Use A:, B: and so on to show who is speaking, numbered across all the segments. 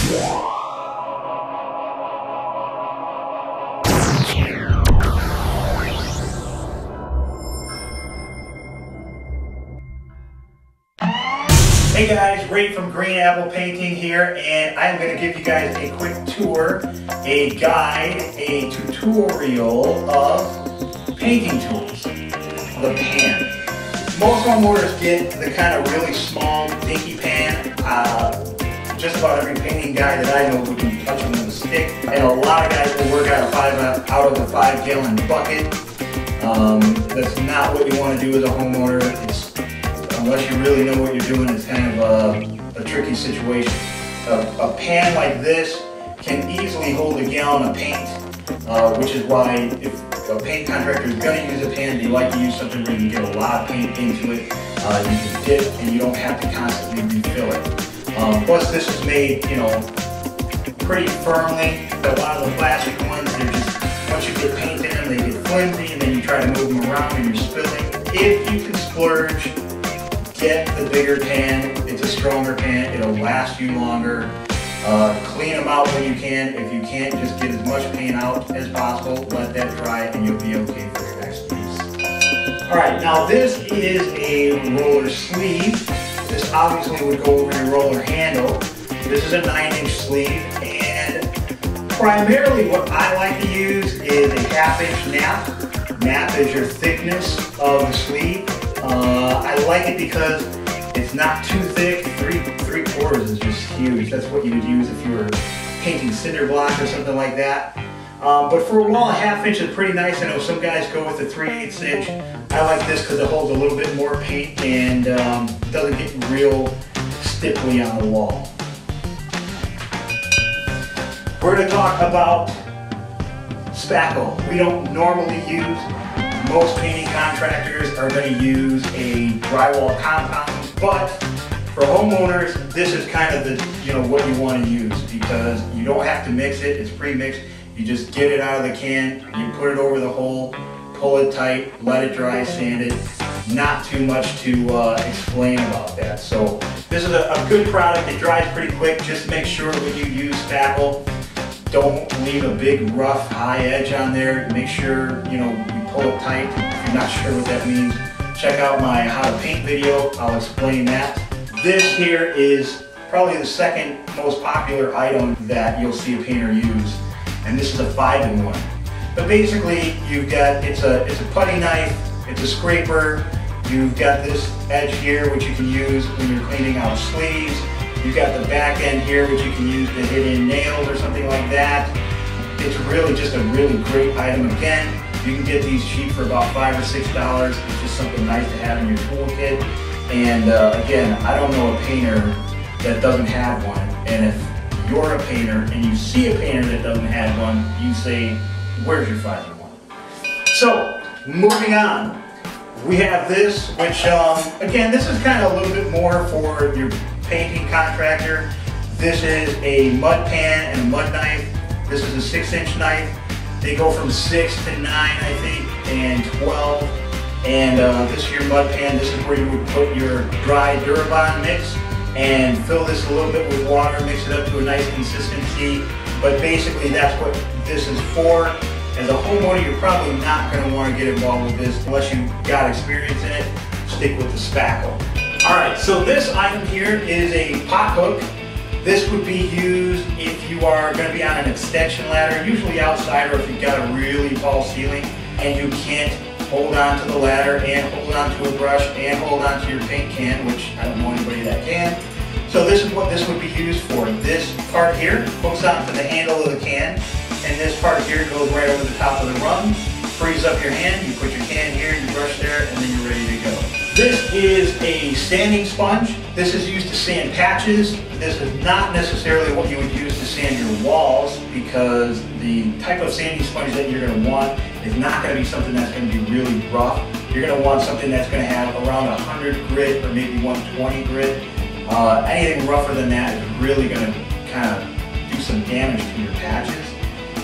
A: Hey guys, Ray from Green Apple Painting here, and I'm going to give you guys a quick tour, a guide, a tutorial of painting tools. The pan. Most homeowners get the kind of really small, dinky pan. Just about every painting guy that I know would touch them with a stick, and a lot of guys will work out of a 5-gallon bucket. That's not what you want to do as a homeowner. Unless you really know what you're doing, it's kind of a tricky situation. A pan like this can easily hold a gallon of paint, which is why if a paint contractor is going to use a pan, they like to use something where you can get a lot of paint into it. You can dip and you don't have to constantly refill it. Plus this is made, pretty firmly. A lot of the plastic ones, they're just, once you get paint in them, they get flimsy, and then you try to move them around and you're spilling. If you can splurge, get the bigger pan. It's a stronger pan. It'll last you longer. Clean them out when you can. If you can't, just get as much paint out as possible. Let that dry and you'll be okay for your next use. Alright, now this is a roller sleeve. This obviously would go over your roller handle. This is a 9-inch sleeve, and primarily what I like to use is a 1/2-inch nap. Nap is your thickness of the sleeve. I like it because it's not too thick. 3/4 is just huge. That's what you would use if you were painting cinder block or something like that. But for a wall, a 1/2-inch is pretty nice. I know some guys go with a 3/8 inch. I like this because it holds a little bit more paint and doesn't get real stiffly on the wall. We're going to talk about spackle. We don't normally use. Most painting contractors are going to use a drywall compound, but for homeowners, this is kind of the what you want to use, because you don't have to mix it. It's pre-mixed. You just get it out of the can, you put it over the hole, pull it tight, let it dry, sand it. Not too much to explain about that. So this is a good product. It dries pretty quick. Just make sure when you use spackle, don't leave a big rough high edge on there. Make sure you pull it tight. If you're not sure what that means, check out my how to paint video. I'll explain that. This here is probably the second most popular item that you'll see a painter use, and this is a 5-in-1. But basically, you've got it's a putty knife, it's a scraper. You've got this edge here, which you can use when you're cleaning out sleeves. You've got the back end here, which you can use to hit in nails or something like that. It's really just a really great item. Again, you can get these cheap for about $5 or $6. It's just something nice to have in your toolkit. And again, I don't know a painter that doesn't have one. And if you're a painter and you see a painter that doesn't have one, you say, where's your 5-in-1? So, moving on. We have this, which again, this is kind of a little bit more for your painting contractor. This is a mud pan and a mud knife. This is a 6-inch knife. They go from 6 to 9, I think, and 12. And this is your mud pan. This is where you would put your dry Durabond mix and fill this a little bit with water, mix it up to a nice consistency. But basically, that's what this is for. As a homeowner, you're probably not going to want to get involved with this unless you've got experience in it. Stick with the spackle. Alright, so this item here is a pot hook. This would be used if you are going to be on an extension ladder, usually outside, or if you've got a really tall ceiling and you can't hold on to the ladder and hold on to a brush and hold on to your paint can, which I don't know anybody that can. So this is what this would be used for. This part here hooks onto the handle of the can, and this part here goes right over the top of the rung. Frees up your hand, you put your can here, your brush there, and then you're ready to go. This is a sanding sponge. This is used to sand patches. This is not necessarily what you would use to sand your walls, because the type of sanding sponge that you're going to want is not going to be something that's going to be really rough. You're going to want something that's going to have around 100 grit or maybe 120 grit. Anything rougher than that is really going to kind of do some damage to your patches.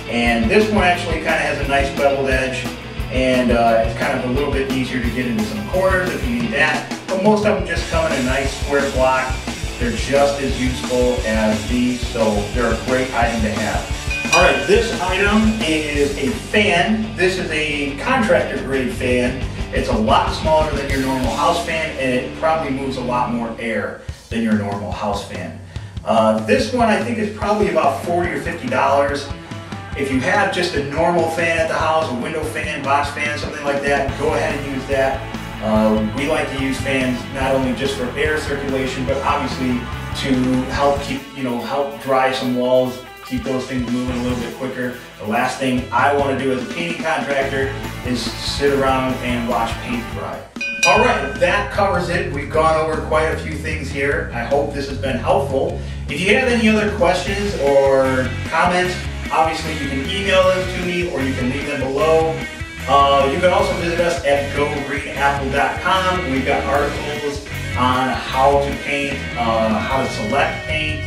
A: And this one actually kind of has a nice beveled edge, and it's kind of a little bit easier to get into some corners if you need that. But most of them just come in a nice square block, They're just as useful as these, so they're a great item to have. All right, this item is a fan. This is a contractor grade fan. It's a lot smaller than your normal house fan, and it probably moves a lot more air than your normal house fan. This one I think is probably about $40 or $50. If you have just a normal fan at the house, a window fan, box fan, something like that, go ahead and use that. We like to use fans not only just for air circulation, but obviously to help keep, help dry some walls, keep those things moving a little bit quicker. The last thing I want to do as a painting contractor is sit around and watch paint dry. All right, that covers it. We've gone over quite a few things here. I hope this has been helpful. If you have any other questions or comments, obviously you can email them to me or you can leave them below. You can also visit us at gogreenapple.com. We've got articles on how to paint, how to select paint,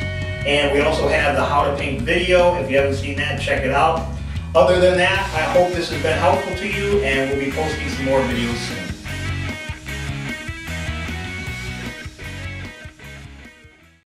A: and we also have the how to paint video. If you haven't seen that, check it out. Other than that, I hope this has been helpful to you, and we'll be posting some more videos soon.